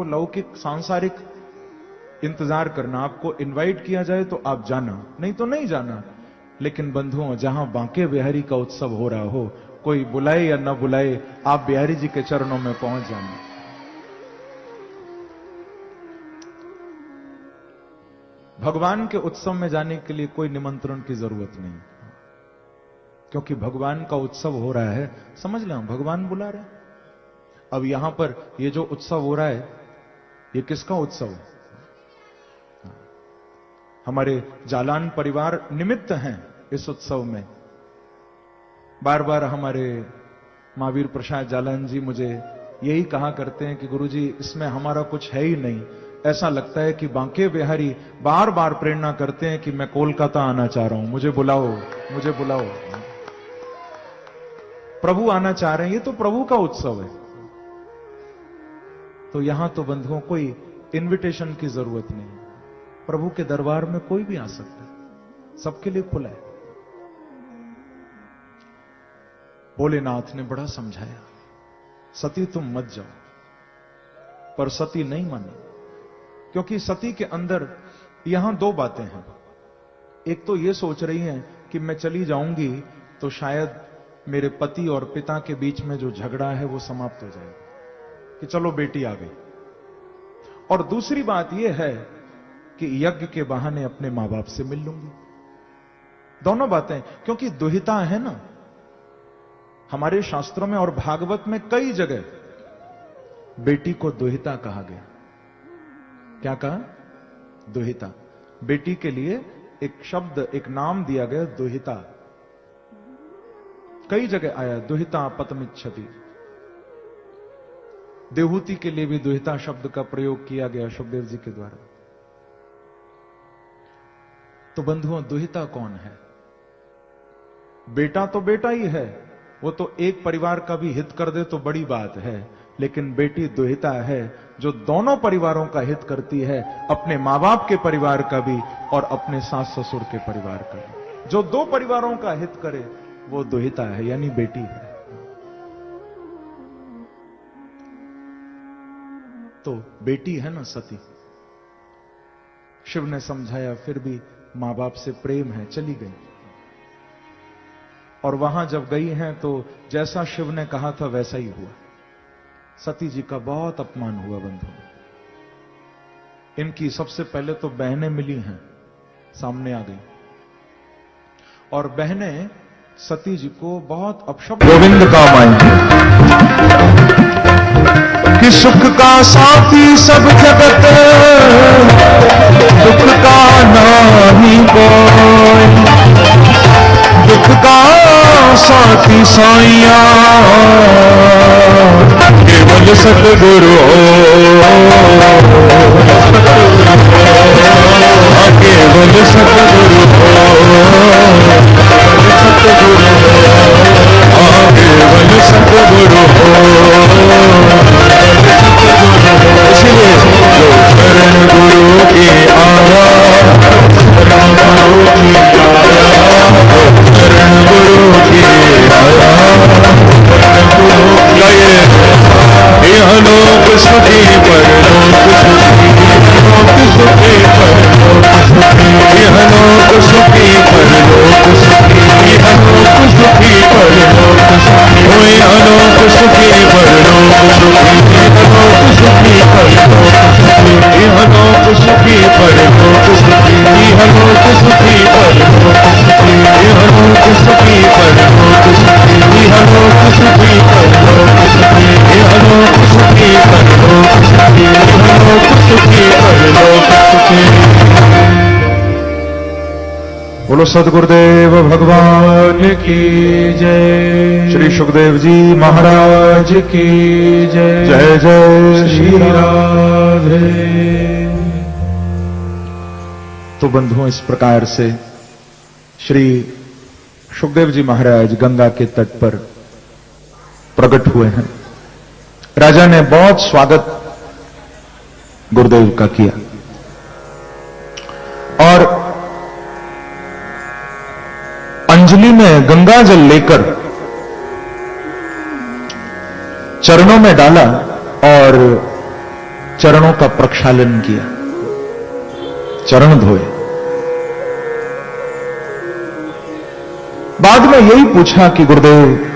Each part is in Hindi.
लौकिक सांसारिक इंतजार करना, आपको इनवाइट किया जाए तो आप जाना, नहीं तो नहीं जाना। लेकिन बंधुओं, जहां बांके बिहारी का उत्सव हो रहा हो, कोई बुलाए या न बुलाए, आप बिहारी जी के चरणों में पहुंच जाना। भगवान के उत्सव में जाने के लिए कोई निमंत्रण की जरूरत नहीं, क्योंकि भगवान का उत्सव हो रहा है, समझ लें, भगवान बुला रहे हैं। अब यहां पर ये जो उत्सव हो रहा है, ये किसका उत्सव है? हमारे जालान परिवार निमित्त हैं इस उत्सव में। बार बार हमारे महावीर प्रसाद जालान जी मुझे यही कहा करते हैं कि गुरुजी, इसमें हमारा कुछ है ही नहीं। ऐसा लगता है कि बांके बिहारी बार बार प्रेरणा करते हैं कि मैं कोलकाता आना चाह रहा हूं, मुझे बुलाओ, मुझे बुलाओ। प्रभु आना चाह रहे हैं, ये तो प्रभु का उत्सव है। तो यहां तो बंधुओं कोई इनविटेशन की जरूरत नहीं, प्रभु के दरबार में कोई भी आ सकता है, सबके लिए खुला है। भोलेनाथ ने बड़ा समझाया, सती तुम मत जाओ, पर सती नहीं मानी, क्योंकि सती के अंदर यहां दो बातें हैं। एक तो यह सोच रही हैं कि मैं चली जाऊंगी तो शायद मेरे पति और पिता के बीच में जो झगड़ा है वो समाप्त हो जाएगा, कि चलो बेटी आ गई। और दूसरी बात यह है कि यज्ञ के बहाने अपने मां बाप से मिल लूंगी। दोनों बातें, क्योंकि दुहिता है ना, हमारे शास्त्रों में और भागवत में कई जगह बेटी को दुहिता कहा गया। क्या कहा? दुहिता। बेटी के लिए एक शब्द, एक नाम दिया गया, दुहिता। कई जगह आया, दुहिता पतमिच्छति। देहूति के लिए भी दुहिता शब्द का प्रयोग किया गया सुखदेव जी के द्वारा। तो बंधुओं, दुहिता कौन है? बेटा तो बेटा ही है, वो तो एक परिवार का भी हित कर दे तो बड़ी बात है, लेकिन बेटी दुहिता है जो दोनों परिवारों का हित करती है, अपने मां बाप के परिवार का भी और अपने सास ससुर के परिवार का भी। जो दो परिवारों का हित करे वो दुहिता है, यानी बेटी है। तो बेटी है ना सती। शिव ने समझाया, फिर भी मां बाप से प्रेम है, चली गई। और वहां जब गई हैं तो जैसा शिव ने कहा था वैसा ही हुआ। सती जी का बहुत अपमान हुआ बंधु। इनकी सबसे पहले तो बहनें मिली हैं, सामने आ गई, और बहनें सती जी को बहुत अपशब्द गोविंद का मायने कि सुख का साथी सब जगत, दुख का नामी कोई, दुख का साथी साइया केवल सतगुरु, केवल सतगुरु, केवल सतगुरु। इसलिए जो शरण गुरु की आया, शरण गुरु की आया, शरण गुरु की आया, लोक सुखी परलोक सुखी, लोक सुखी परलोक सुखी, लोक सुखी परलोक सुखी, लोक सुखी परलोक सुखी, ओए लोक सुखी परलोक सुखी, लोक सुखी परलोक सुखी, लोक सुखी परलोक सुखी, लोक सुखी परलोक सुखी, लोक सुखी परलोक सुखी, लोक सुखी परलोक सुखी, लोक सुखी परलोक सुखी, लोक सुखी परलोक सुखी। बोलो सद्गुरुदेव भगवान की जय। श्री सुखदेव जी महाराज की जय। जय जय श्री राधे। तो बंधुओं, इस प्रकार से श्री सुखदेव जी महाराज गंगा के तट पर प्रकट हुए हैं। राजा ने बहुत स्वागत गुरुदेव का किया, और अंजलि में गंगा जल लेकर चरणों में डाला और चरणों का प्रक्षालन किया, चरण धोए। बाद में यही पूछा कि गुरुदेव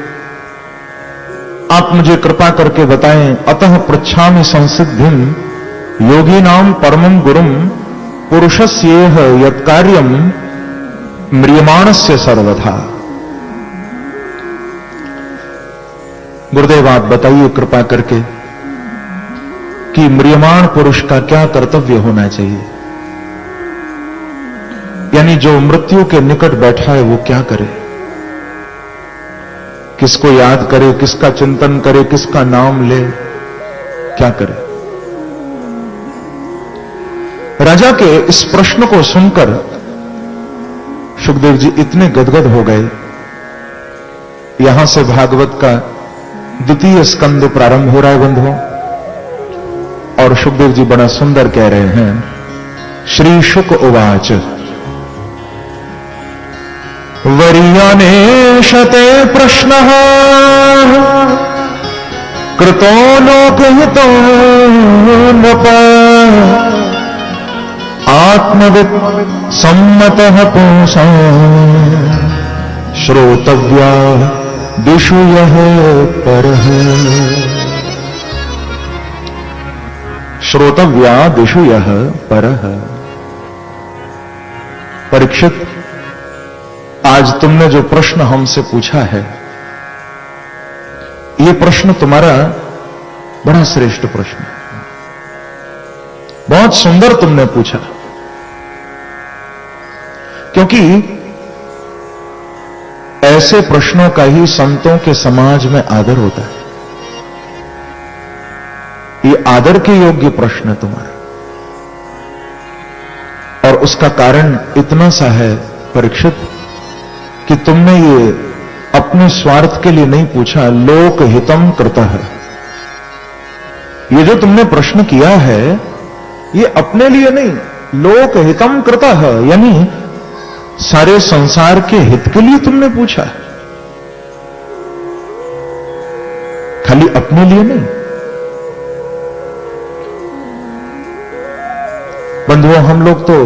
आप मुझे कृपा करके बताएं, अतः पृच्छामि संसिद्धिम योगीनाम परमं गुरुम पुरुषस्येह यत्कार्यम म्रियमाणस्य सर्वथा। गुरुदेव आप बताइए कृपा करके कि म्रियमाण पुरुष का क्या कर्तव्य होना चाहिए, यानी जो मृत्यु के निकट बैठा है वो क्या करे, किसको याद करे, किसका चिंतन करे, किसका नाम ले, क्या करे। राजा के इस प्रश्न को सुनकर सुखदेव जी इतने गदगद हो गए। यहां से भागवत का द्वितीय स्कंद प्रारंभ हो रहा है बंधुओं, और सुखदेव जी बड़ा सुंदर कह रहे हैं। श्री शुक उवाच वरीयानेशते प्रश्नः कृतो लोकहितो नृप आत्मवित् सम्मतः पुंसां श्रोतव्या दिशु यः परः। श्रोतव्या दिशु यः परः। परीक्षित, आज तुमने जो प्रश्न हमसे पूछा है, यह प्रश्न तुम्हारा बड़ा श्रेष्ठ प्रश्न है, बहुत सुंदर तुमने पूछा, क्योंकि ऐसे प्रश्नों का ही संतों के समाज में आदर होता है। ये आदर के योग्य प्रश्न है तुम्हारा, और उसका कारण इतना सा है परीक्षित कि तुमने ये अपने स्वार्थ के लिए नहीं पूछा, लोक हितम कृतः। ये जो तुमने प्रश्न किया है ये अपने लिए नहीं, लोक हितम कृतः, यानी सारे संसार के हित के लिए तुमने पूछा, खाली अपने लिए नहीं। बंधुओं, हम लोग तो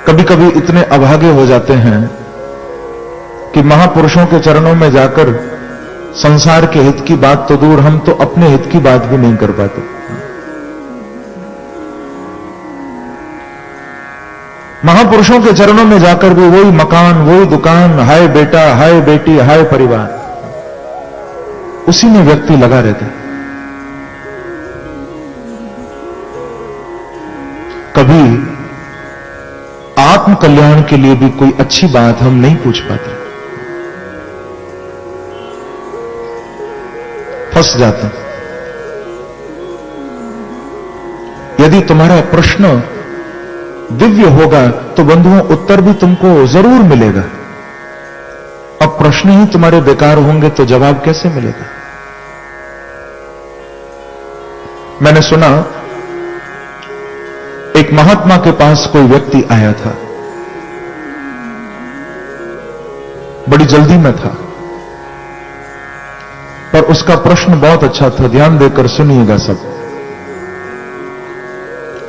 कभी कभी इतने अभागे हो जाते हैं कि महापुरुषों के चरणों में जाकर संसार के हित की बात तो दूर, हम तो अपने हित की बात भी नहीं कर पाते। महापुरुषों के चरणों में जाकर भी वही मकान, वही दुकान, हाय बेटा, हाय बेटी, हाय परिवार, उसी में व्यक्ति लगा रहता है। कभी आत्म कल्याण के लिए भी कोई अच्छी बात हम नहीं पूछ पाते, फंस जाते हैं। यदि तुम्हारा प्रश्न दिव्य होगा तो बंधुओं उत्तर भी तुमको जरूर मिलेगा। अब प्रश्न ही तुम्हारे बेकार होंगे तो जवाब कैसे मिलेगा। मैंने सुना एक महात्मा के पास कोई व्यक्ति आया था, बड़ी जल्दी में था, पर उसका प्रश्न बहुत अच्छा था। ध्यान देकर सुनिएगा सब।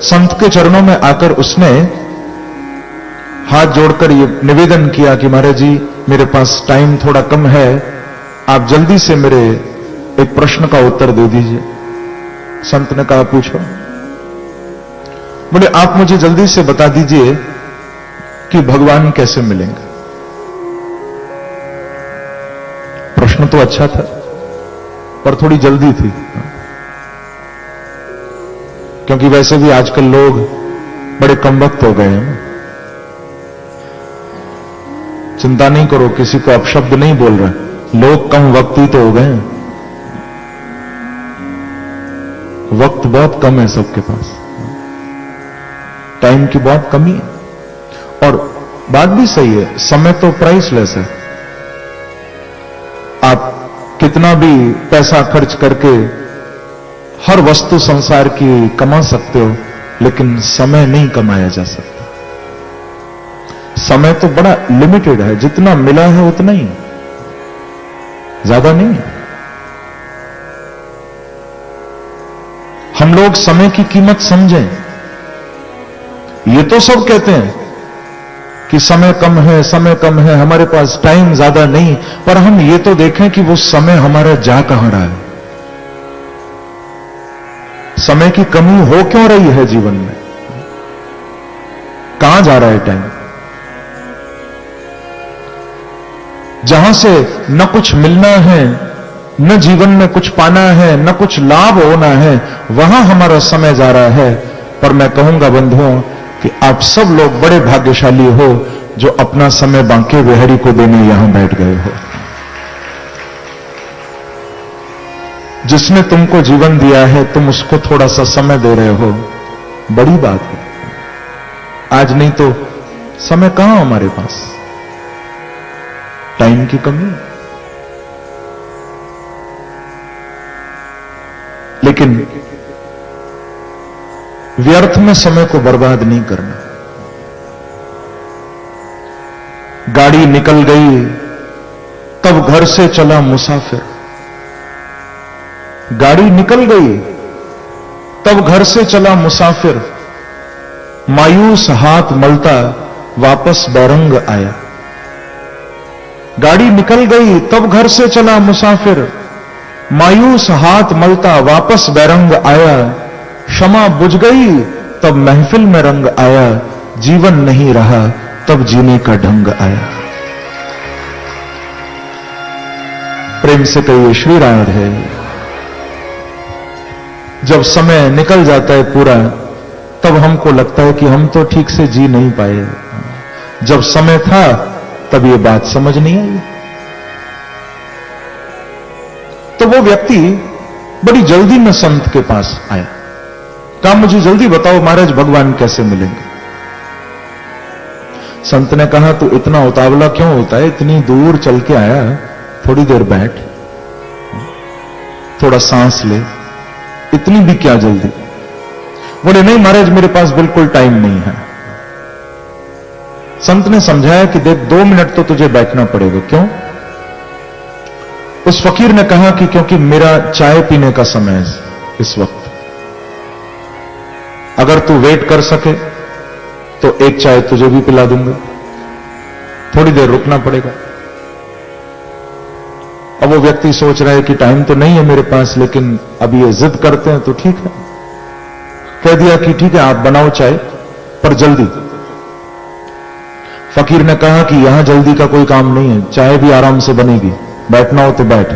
संत के चरणों में आकर उसने हाथ जोड़कर ये निवेदन किया कि महाराज जी, मेरे पास टाइम थोड़ा कम है, आप जल्दी से मेरे एक प्रश्न का उत्तर दे दीजिए। संत ने कहा पूछो। बोले आप मुझे जल्दी से बता दीजिए कि भगवान कैसे मिलेंगे। प्रश्न तो अच्छा था पर थोड़ी जल्दी थी, क्योंकि वैसे भी आजकल लोग बड़े कमबख्त हो गए हैं। चिंता नहीं करो, किसी को अपशब्द नहीं बोल रहे, लोग कम वक्ती तो हो गए हैं। वक्त बहुत कम है सबके पास, टाइम की बहुत कमी है। और बात भी सही है, समय तो प्राइसलेस है। आप कितना भी पैसा खर्च करके हर वस्तु संसार की कमा सकते हो, लेकिन समय नहीं कमाया जा सकता। समय तो बड़ा लिमिटेड है, जितना मिला है उतना ही, ज्यादा नहीं। हम लोग समय की कीमत समझें। ये तो सब कहते हैं कि समय कम है, समय कम है, हमारे पास टाइम ज्यादा नहीं, पर हम ये तो देखें कि वो समय हमारा जा कहां रहा है। समय की कमी हो क्यों रही है जीवन में? कहां जा रहा है टाइम? जहां से न कुछ मिलना है, न जीवन में कुछ पाना है, न कुछ लाभ होना है, वहां हमारा समय जा रहा है। पर मैं कहूंगा बंधुओं कि आप सब लोग बड़े भाग्यशाली हो जो अपना समय बांके बिहारी को देने यहां बैठ गए हो। जिसने तुमको जीवन दिया है, तुम उसको थोड़ा सा समय दे रहे हो, बड़ी बात है। आज नहीं तो समय कहां हमारे पास? टाइम की कमी। लेकिन व्यर्थ में समय को बर्बाद नहीं करना। गाड़ी निकल गई तब घर से चला मुसाफिर। गाड़ी निकल गई तब घर से चला मुसाफिर, मायूस हाथ मलता वापस बेरंग आया। गाड़ी निकल गई तब घर से चला मुसाफिर, मायूस हाथ मलता वापस बेरंग आया। क्षमा बुझ गई तब महफिल में रंग आया, जीवन नहीं रहा तब जीने का ढंग आया। प्रेम से कहिए श्री राधे। जब समय निकल जाता है पूरा, तब हमको लगता है कि हम तो ठीक से जी नहीं पाए। जब समय था तब ये बात समझ नहीं आई। तो वो व्यक्ति बड़ी जल्दी में संत के पास आया, कहा मुझे जल्दी बताओ महाराज भगवान कैसे मिलेंगे। संत ने कहा तू इतना उतावला क्यों होता है, इतनी दूर चल के आया, थोड़ी देर बैठ, थोड़ा सांस ले, इतनी भी क्या जल्दी। बोले नहीं महाराज मेरे पास बिल्कुल टाइम नहीं है। संत ने समझाया कि देख 2 मिनट तो तुझे बैठना पड़ेगा। क्यों? उस फकीर ने कहा कि क्योंकि मेरा चाय पीने का समय है इस वक्त, अगर तू वेट कर सके तो एक चाय तुझे भी पिला दूंगा, थोड़ी देर रुकना पड़ेगा। अब वो व्यक्ति सोच रहा है कि टाइम तो नहीं है मेरे पास, लेकिन अब ये जिद करते हैं तो ठीक है। कह दिया कि ठीक है आप बनाओ चाय, पर जल्दी। फकीर ने कहा कि यहां जल्दी का कोई काम नहीं है, चाय भी आराम से बनेगी, बैठना हो तो बैठ,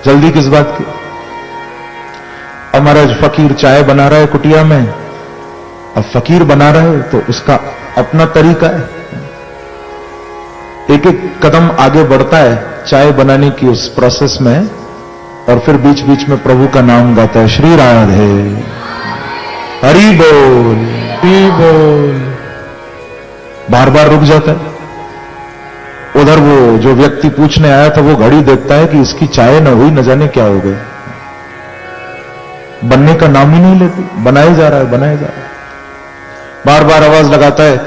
जल्दी किस बात की। अब महाराज फकीर चाय बना रहा है कुटिया में। अब फकीर बना रहा है तो उसका अपना तरीका है, एक एक कदम आगे बढ़ता है चाय बनाने की उस प्रोसेस में, और फिर बीच बीच में प्रभु का नाम गाता है, श्री राधे, हरि बोल, हरि बोल, बार बार रुक जाता है। उधर वो जो व्यक्ति पूछने आया था वो घड़ी देखता है कि इसकी चाय न हुई, न जाने क्या हो गया, बनने का नाम ही नहीं लेती, बनाया जा रहा है, बनाया जा रहा है। बार बार आवाज लगाता है,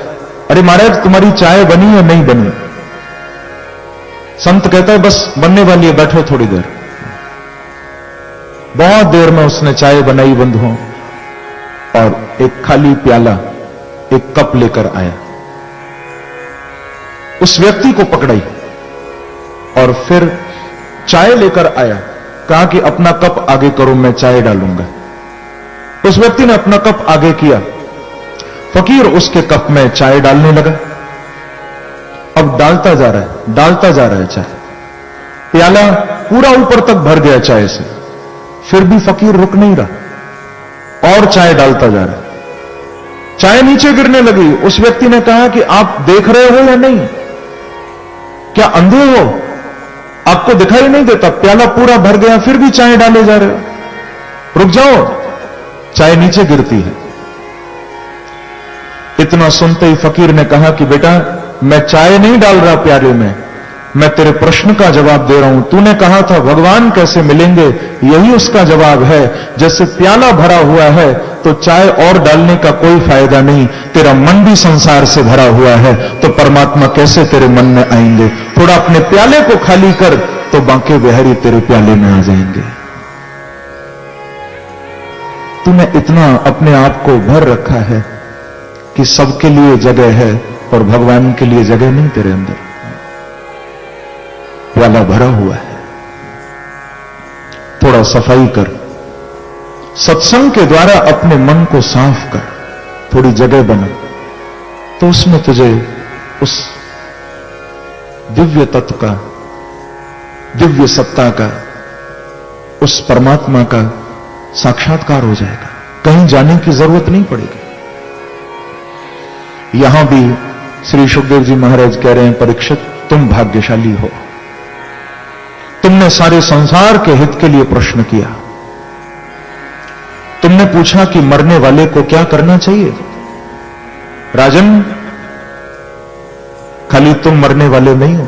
अरे महाराज तुम्हारी चाय बनी या नहीं बनी। संत कहता है बस बनने वाली है, बैठो थोड़ी देर। बहुत देर में उसने चाय बनाई बंधुओं, और एक खाली प्याला, एक कप लेकर आया, उस व्यक्ति को पकड़ाई और फिर चाय लेकर आया। कहा कि अपना कप आगे करो, मैं चाय डालूंगा। उस व्यक्ति ने अपना कप आगे किया, फकीर उसके कप में चाय डालने लगा। अब डालता जा रहा है, डालता जा रहा है चाय, प्याला पूरा ऊपर तक भर गया चाय से, फिर भी फकीर रुक नहीं रहा और चाय डालता जा रहा है। चाय नीचे गिरने लगी। उस व्यक्ति ने कहा कि आप देख रहे हो या नहीं, क्या अंधे हो, आपको दिखाई नहीं देता, प्याला पूरा भर गया फिर भी चाय डाले जा रहे हो, रुक जाओ, चाय नीचे गिरती है। इतना सुनते ही फकीर ने कहा कि बेटा मैं चाय नहीं डाल रहा प्याले में, मैं तेरे प्रश्न का जवाब दे रहा हूं। तूने कहा था भगवान कैसे मिलेंगे, यही उसका जवाब है। जैसे प्याला भरा हुआ है तो चाय और डालने का कोई फायदा नहीं, तेरा मन भी संसार से भरा हुआ है, तो परमात्मा कैसे तेरे मन में आएंगे। थोड़ा अपने प्याले को खाली कर तो बांके बिहारी तेरे प्याले में आ जाएंगे। तूने इतना अपने आप को भर रखा है कि सबके लिए जगह है और भगवान के लिए जगह नहीं तेरे अंदर। प्याला भरा हुआ है, थोड़ा सफाई कर, सत्संग के द्वारा अपने मन को साफ कर, थोड़ी जगह बना, तो उसमें तुझे उस दिव्य तत्व का, दिव्य सत्ता का, उस परमात्मा का साक्षात्कार हो जाएगा। कहीं जाने की जरूरत नहीं पड़ेगी। यहां भी श्री सुखदेव जी महाराज कह रहे हैं, परीक्षित तुम भाग्यशाली हो, तुमने सारे संसार के हित के लिए प्रश्न किया। तुमने पूछा कि मरने वाले को क्या करना चाहिए। राजन, खाली तुम मरने वाले नहीं हो।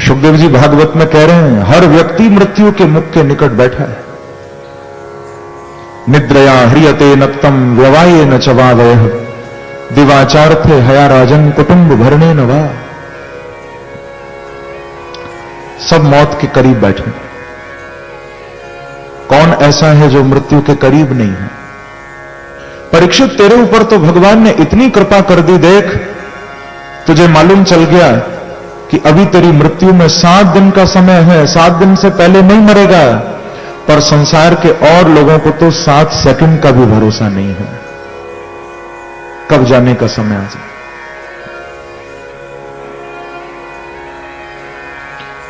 सुखदेव जी भागवत में कह रहे हैं, हर व्यक्ति मृत्यु के मुख के निकट बैठा है। निद्रया ह्रियते नक्तम व्यवाये न चवावय दिवाचार्थे हया राजन कुटुंब भरने नवा। सब मौत के करीब बैठे। कौन ऐसा है जो मृत्यु के करीब नहीं है। परीक्षित, तेरे ऊपर तो भगवान ने इतनी कृपा कर दी। देख, तुझे मालूम चल गया कि अभी तेरी मृत्यु में 7 दिन का समय है, 7 दिन से पहले नहीं मरेगा। पर संसार के और लोगों को तो 7 सेकंड का भी भरोसा नहीं है, कब जाने का समय आ जाए।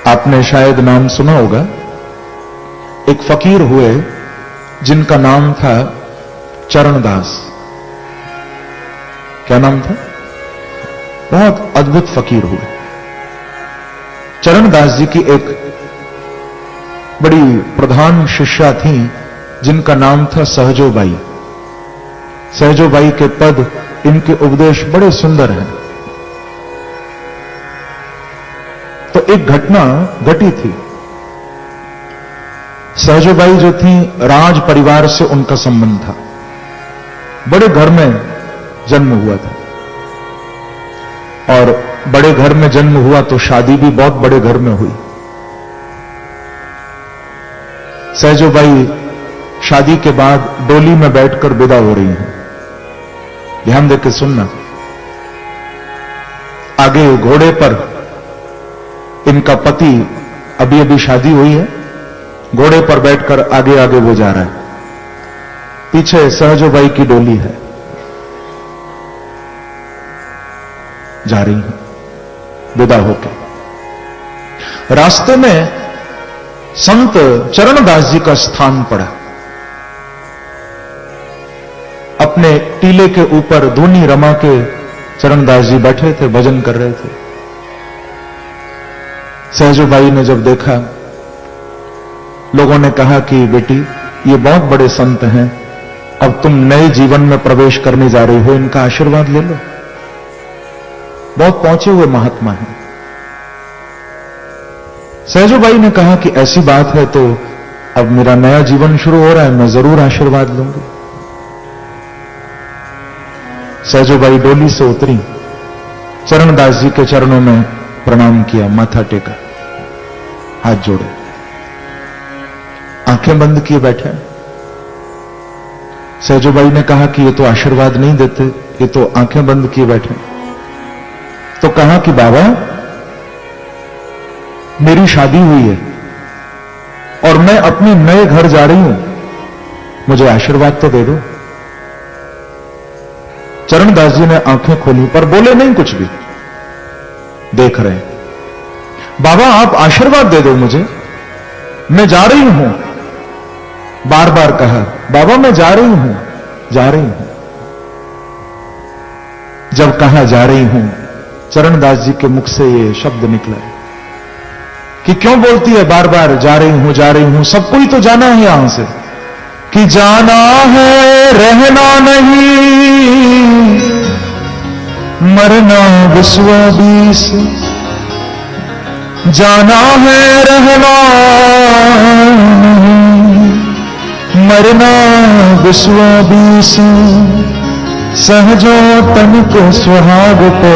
आपने शायद नाम सुना होगा, एक फकीर हुए जिनका नाम था चरणदास। क्या नाम था? बहुत अद्भुत फकीर हुए। चरणदास जी की एक बड़ी प्रधान शिष्या थी जिनका नाम था सहजोबाई। सहजोबाई के पद, इनके उपदेश बड़े सुंदर हैं। तो एक घटना घटी थी। सहजोबाई जो थी, राज परिवार से उनका संबंध था, बड़े घर में जन्म हुआ था। और बड़े घर में जन्म हुआ तो शादी भी बहुत बड़े घर में हुई। सहजोबाई शादी के बाद डोली में बैठकर विदा हो रही हैं। ध्यान देकर सुनना। आगे घोड़े पर इनका पति, अभी अभी शादी हुई है, घोड़े पर बैठकर आगे आगे वो जा रहा है। पीछे सहजोबाई की डोली है, जा रही है विदा होकर। रास्ते में संत चरणदास जी का स्थान पड़ा। अपने टीले के ऊपर धूनी रमा के चरणदास जी बैठे थे, भजन कर रहे थे। सहजोबाई ने जब देखा, लोगों ने कहा कि बेटी, ये बहुत बड़े संत हैं, अब तुम नए जीवन में प्रवेश करने जा रही हो, इनका आशीर्वाद ले लो, बहुत पहुंचे हुए महात्मा हैं। सहजोबाई ने कहा कि ऐसी बात है तो अब मेरा नया जीवन शुरू हो रहा है, मैं जरूर आशीर्वाद लूंगी। सहजोबाई डोली से उतरी, चरणदास जी के चरणों में प्रणाम किया, माथा टेका, हाथ जोड़े, आंखें बंद किए बैठे। सहजोबाई ने कहा कि ये तो आशीर्वाद नहीं देते, ये तो आंखें बंद किए बैठे। तो कहा कि बाबा, मेरी शादी हुई है और मैं अपने नए घर जा रही हूं, मुझे आशीर्वाद तो दे दो। चरणदास जी ने आंखें खोली पर बोले नहीं कुछ भी, देख रहे। बाबा, आप आशीर्वाद दे दो मुझे, मैं जा रही हूं। बार बार कहा, बाबा मैं जा रही हूं, जा रही हूं। जब कहा जा रही हूं, चरणदास जी के मुख से ये शब्द निकला कि क्यों बोलती है बार बार जा रही हूं, जा रही हूं, सबको ही तो जाना है यहां से। कि जाना है रहना नहीं, मरना विश्व बीस। जाना है रहना नहीं, मरना विश्व बीस। सहजो तन को सुहाग पे,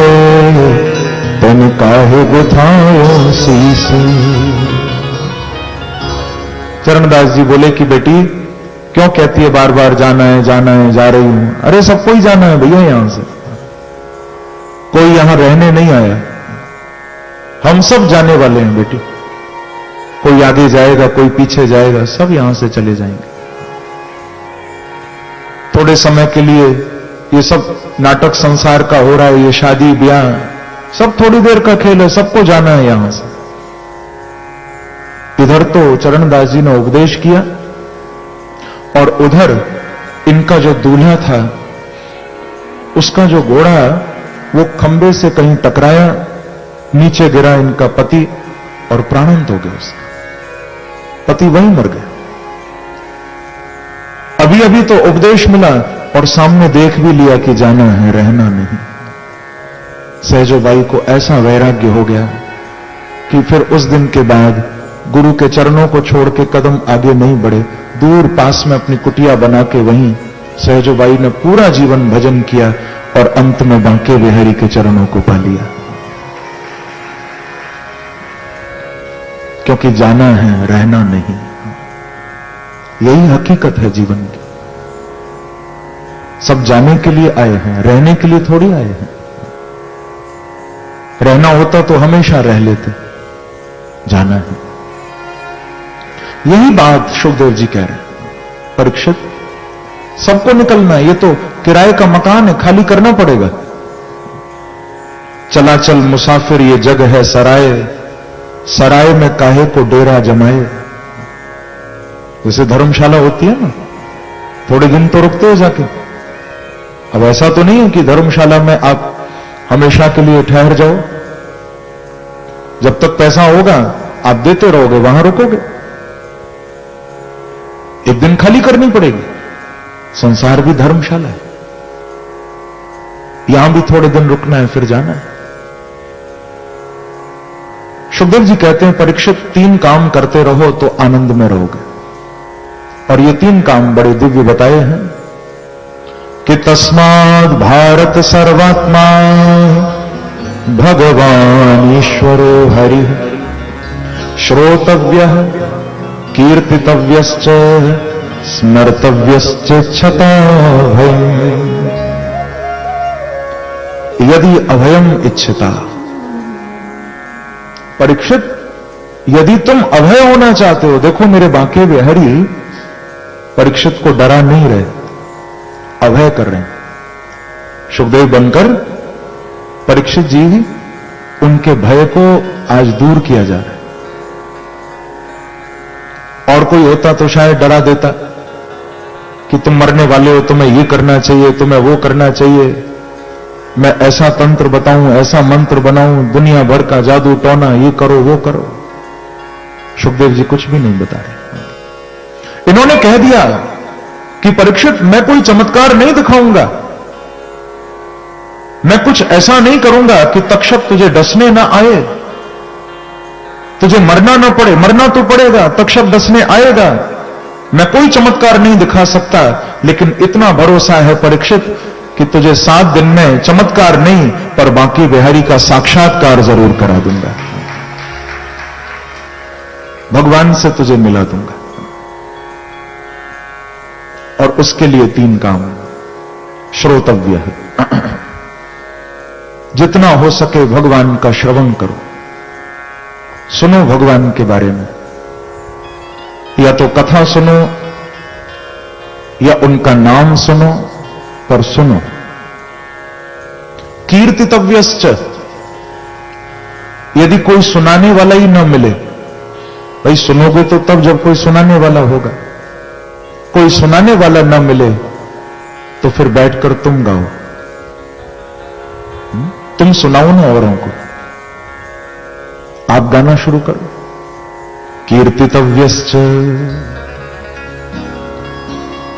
तन काहे गुथाओ शीस। चरणदास जी बोले कि बेटी क्यों कहती है बार बार जाना है जा रही हूं। अरे सबको ही जाना है भैया, यहां से कोई यहां रहने नहीं आया, हम सब जाने वाले हैं बेटी। कोई आगे जाएगा, कोई पीछे जाएगा, सब यहां से चले जाएंगे। थोड़े समय के लिए ये सब नाटक संसार का हो रहा है, ये शादी ब्याह सब थोड़ी देर का खेल है, सबको जाना है यहां से। इधर तो चरणदास जी ने उपदेश किया और उधर इनका जो दूल्हा था उसका जो घोड़ा वो खंबे से कहीं टकराया, नीचे गिरा इनका पति और प्राणांत हो गया उसका। पति वहीं मर गया। अभी अभी तो उपदेश मिला और सामने देख भी लिया कि जाना है, रहना नहीं। सहजोबाई को ऐसा वैराग्य हो गया कि फिर उस दिन के बाद गुरु के चरणों को छोड़ के कदम आगे नहीं बढ़े। दूर पास में अपनी कुटिया बना के वहीं सहजोबाई ने पूरा जीवन भजन किया और अंत में बांके बिहारी के चरणों को पा लिया। क्योंकि जाना है, रहना नहीं। यही हकीकत है जीवन की। सब जाने के लिए आए हैं, रहने के लिए थोड़ी आए हैं। रहना होता तो हमेशा रह लेते, जाना है। यही बात शुभदेव जी कह रहे हैं। परीक्षित, सबको निकलना है, ये तो किराए का मकान है, खाली करना पड़ेगा। चला चल मुसाफिर ये जग है सराय, सराय में काहे को डेरा जमाए। जैसे धर्मशाला होती है ना, थोड़े दिन तो रुकते हो जाके। अब ऐसा तो नहीं है कि धर्मशाला में आप हमेशा के लिए ठहर जाओ। जब तक पैसा होगा आप देते रहोगे, वहां रुकोगे। एक दिन खाली करनी पड़ेगी। संसार भी धर्मशाला है, यहां भी थोड़े दिन रुकना है, फिर जाना है। शुभदेव जी कहते हैं परीक्षित, 3 काम करते रहो तो आनंद में रहोगे। और ये 3 काम बड़े दिव्य बताए हैं कि तस्माद् भारत सर्वात्मा भगवान ईश्वरो हरि श्रोतव्यः कीर्तितव्यश्च स्मर्तव्यश्च क्षताभयम् यदि अभयम इच्छिता। परीक्षित, यदि तुम अभय होना चाहते हो, देखो मेरे बांके बिहारी परीक्षित को डरा नहीं रहे, अभय कर रहे हैं। सुखदेव बनकर परीक्षित जी उनके भय को आज दूर किया जा रहा है। और कोई होता तो शायद डरा देता कि तुम मरने वाले हो, तुम्हें ये करना चाहिए, तुम्हें वो करना चाहिए, मैं ऐसा तंत्र बताऊं, ऐसा मंत्र बनाऊं, दुनिया भर का जादू टोना, ये करो वो करो। सुखदेव जी कुछ भी नहीं बता रहे। इन्होंने कह दिया कि परीक्षित, मैं कोई चमत्कार नहीं दिखाऊंगा, मैं कुछ ऐसा नहीं करूंगा कि तक्षक तुझे डसने ना आए, तुझे मरना ना पड़े। मरना तो पड़ेगा, तक्षक डसने आएगा। मैं कोई चमत्कार नहीं दिखा सकता, लेकिन इतना भरोसा है परीक्षित कि तुझे 7 दिन में चमत्कार नहीं पर बांके बिहारी का साक्षात्कार जरूर करा दूंगा, भगवान से तुझे मिला दूंगा। और उसके लिए 3 काम। श्रोतव्य है, जितना हो सके भगवान का श्रवण करो, सुनो भगवान के बारे में। या तो कथा सुनो या उनका नाम सुनो, पर सुनो। कीर्तितव्यश्च, यदि कोई सुनाने वाला ही न मिले, भाई सुनोगे तो तब जब कोई सुनाने वाला होगा। कोई सुनाने वाला न मिले तो फिर बैठकर तुम गाओ, तुम सुनाओ ना औरों को, आप गाना शुरू करो। कीर्तितव्यश्च,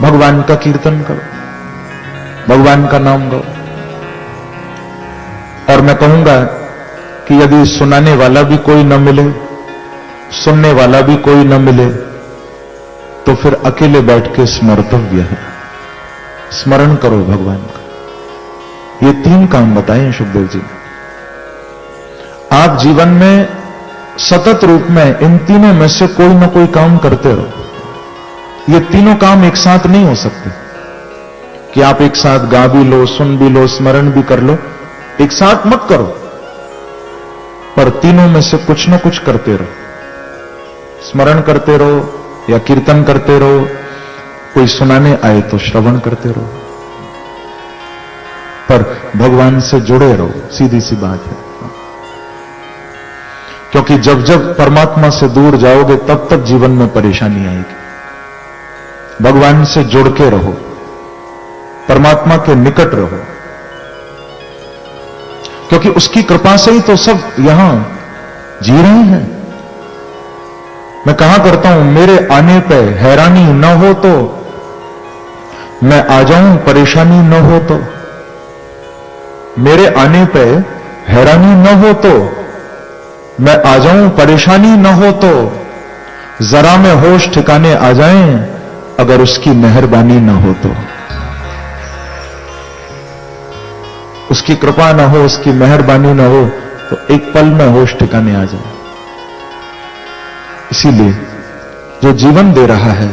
भगवान का कीर्तन करो, भगवान का नाम गाओ। और मैं कहूंगा कि यदि सुनाने वाला भी कोई न मिले, सुनने वाला भी कोई न मिले, तो फिर अकेले बैठ के स्मर्तव्य है, स्मरण करो भगवान का। ये 3 काम बताए हैं सुखदेव जी ने। आप जीवन में सतत रूप में इन तीनों में से कोई ना कोई काम करते रहो। ये तीनों काम एक साथ नहीं हो सकते कि आप एक साथ गा भी लो, सुन भी लो, स्मरण भी कर लो, एक साथ मत करो, पर तीनों में से कुछ ना कुछ करते रहो। स्मरण करते रहो या कीर्तन करते रहो, कोई सुनाने आए तो श्रवण करते रहो, पर भगवान से जुड़े रहो, सीधी सी बात है। क्योंकि जब जब परमात्मा से दूर जाओगे तब तक जीवन में परेशानी आएगी। भगवान से जुड़ के रहो, परमात्मा के निकट रहो, क्योंकि उसकी कृपा से ही तो सब यहां जी रहे हैं। मैं कहा करता हूं, मेरे आने पे हैरानी न हो तो मैं आ जाऊं, परेशानी न हो तो। मेरे आने पे हैरानी न हो तो मैं आ जाऊं, परेशानी न हो तो जरा में होश ठिकाने आ जाएं, अगर उसकी मेहरबानी न हो तो। उसकी कृपा न हो, उसकी मेहरबानी न हो तो एक पल में होश ठिकाने आ जाए। इसीलिए जो जीवन दे रहा है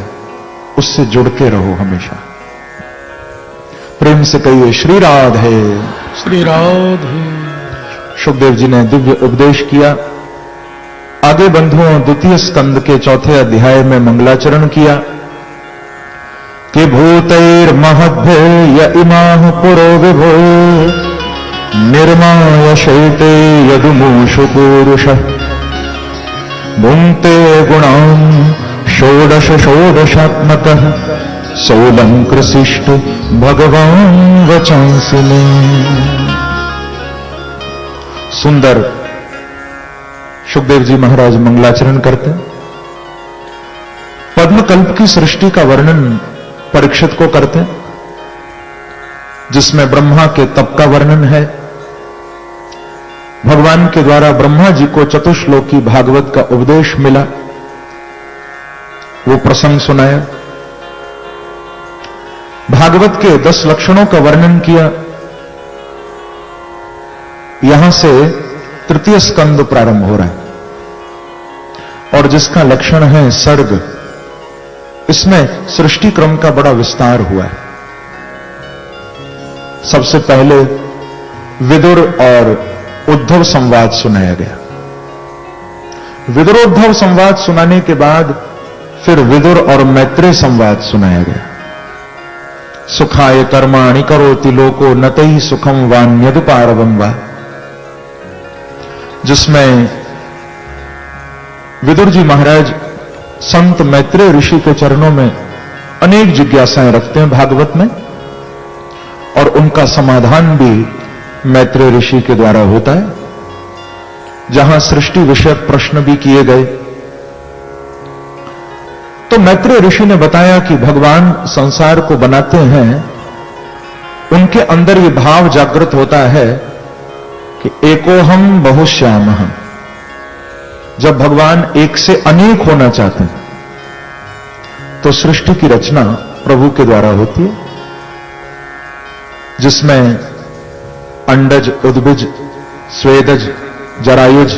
उससे जुड़ के रहो हमेशा। प्रेम से कहिए श्री राधे, श्री राधे। सुखदेव जी ने दिव्य उपदेश किया। आगे बंधुओं द्वितीय स्कंद के चौथे अध्याय में मंगलाचरण किया कि भूतैर महद्भे य इमाः पुरो विभो निर्माय शेते यदुमूषु पुरुषः भुङ्क्ते गुणान् षोडश षोडशात्मकः सोऽलङ्कृशिष्टो भगवान् वचांसि मे। सुंदर सुखदेव जी महाराज मंगलाचरण करते हैं। पद्मकल्प की सृष्टि का वर्णन परीक्षित को करते हैं, जिसमें ब्रह्मा के तप का वर्णन है। भगवान के द्वारा ब्रह्मा जी को चतुश्लोकी भागवत का उपदेश मिला, वो प्रसंग सुनाया। भागवत के 10 लक्षणों का वर्णन किया। यहां से तृतीय स्कंद प्रारंभ हो रहा है और जिसका लक्षण है सर्ग। इसमें सृष्टि क्रम का बड़ा विस्तार हुआ है। सबसे पहले विदुर और उद्धव संवाद सुनाया गया। विदुरोद्धव संवाद सुनाने के बाद फिर विदुर और मैत्रेय संवाद सुनाया गया। सुखाय कर्माणि करोति लोको नतैः सुखम वान्यदुपारवं वा, जिसमें विदुर जी महाराज संत मैत्रेय ऋषि के चरणों में अनेक जिज्ञासाएं रखते हैं भागवत में, और उनका समाधान भी मैत्रेय ऋषि के द्वारा होता है। जहां सृष्टि विषयक प्रश्न भी किए गए, तो मैत्रेय ऋषि ने बताया कि भगवान संसार को बनाते हैं, उनके अंदर ये भाव जागृत होता है कि एकोहम बहुश्यामः। जब भगवान एक से अनेक होना चाहते हैं तो सृष्टि की रचना प्रभु के द्वारा होती है, जिसमें अंडज, उद्भिज, स्वेदज, जरायुज,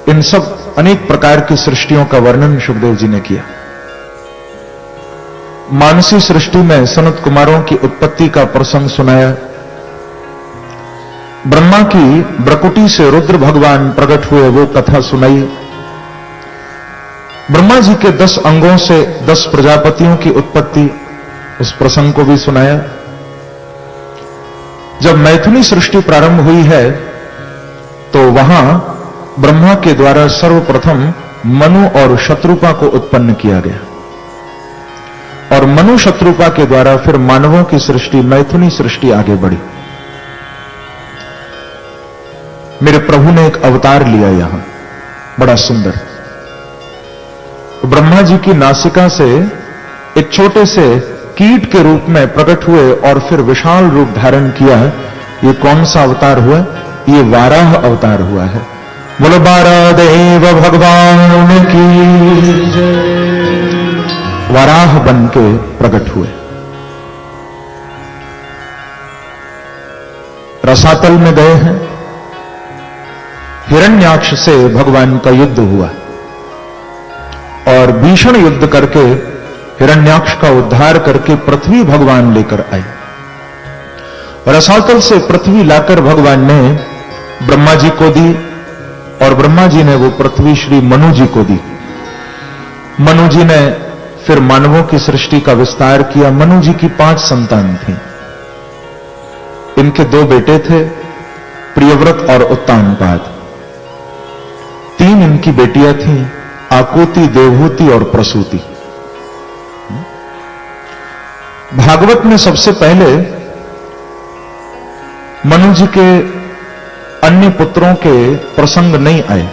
इन सब अनेक प्रकार की सृष्टियों का वर्णन सुखदेव जी ने किया। मानसी सृष्टि में सनत कुमारों की उत्पत्ति का प्रसंग सुनाया। ब्रह्मा की ब्रकुटी से रुद्र भगवान प्रकट हुए, वो कथा सुनाई। ब्रह्मा जी के 10 अंगों से 10 प्रजापतियों की उत्पत्ति, उस प्रसंग को भी सुनाया। जब मैथुनी सृष्टि प्रारंभ हुई है तो वहां ब्रह्मा के द्वारा सर्वप्रथम मनु और शत्रुपा को उत्पन्न किया गया, और मनु शत्रुपा के द्वारा फिर मानवों की सृष्टि, मैथुनी सृष्टि आगे बढ़ी। मेरे प्रभु ने एक अवतार लिया यहां, बड़ा सुंदर। ब्रह्मा जी की नासिका से एक छोटे से कीट के रूप में प्रकट हुए और फिर विशाल रूप धारण किया। ये कौन सा अवतार हुआ? ये वाराह अवतार हुआ है। बोलो वाराह देव भगवान की जय। वाराह बन के प्रकट हुए। रसातल में गए हैं, हिरण्याक्ष से भगवान का युद्ध हुआ और भीषण युद्ध करके हिरण्याक्ष का उद्धार करके पृथ्वी भगवान लेकर आए। रसातल से पृथ्वी लाकर भगवान ने ब्रह्मा जी को दी और ब्रह्मा जी ने वो पृथ्वी श्री मनु जी को दी। मनु जी ने फिर मानवों की सृष्टि का विस्तार किया। मनु जी की 5 संतान थी। इनके 2 बेटे थे, प्रियव्रत और उत्तानपाद। 3 इनकी बेटियां थीं, आकुति, देवहूति और प्रसूति। भागवत में सबसे पहले मनु जी के अन्य पुत्रों के प्रसंग नहीं आए,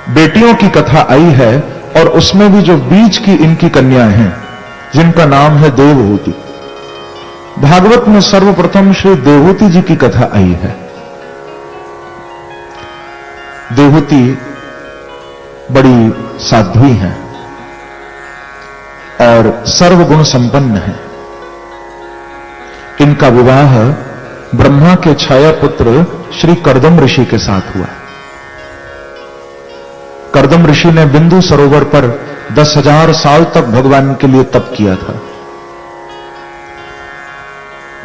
बेटियों की कथा आई है और उसमें भी जो बीच की इनकी कन्याएं हैं जिनका नाम है देवहूति। भागवत में सर्वप्रथम श्री देवहूति जी की कथा आई है। देवहूति बड़ी साध्वी हैं और सर्वगुण संपन्न है। इनका विवाह ब्रह्मा के छाया पुत्र श्री कर्दम ऋषि के साथ हुआ। कर्दम ऋषि ने बिंदु सरोवर पर 10,000 साल तक भगवान के लिए तप किया था।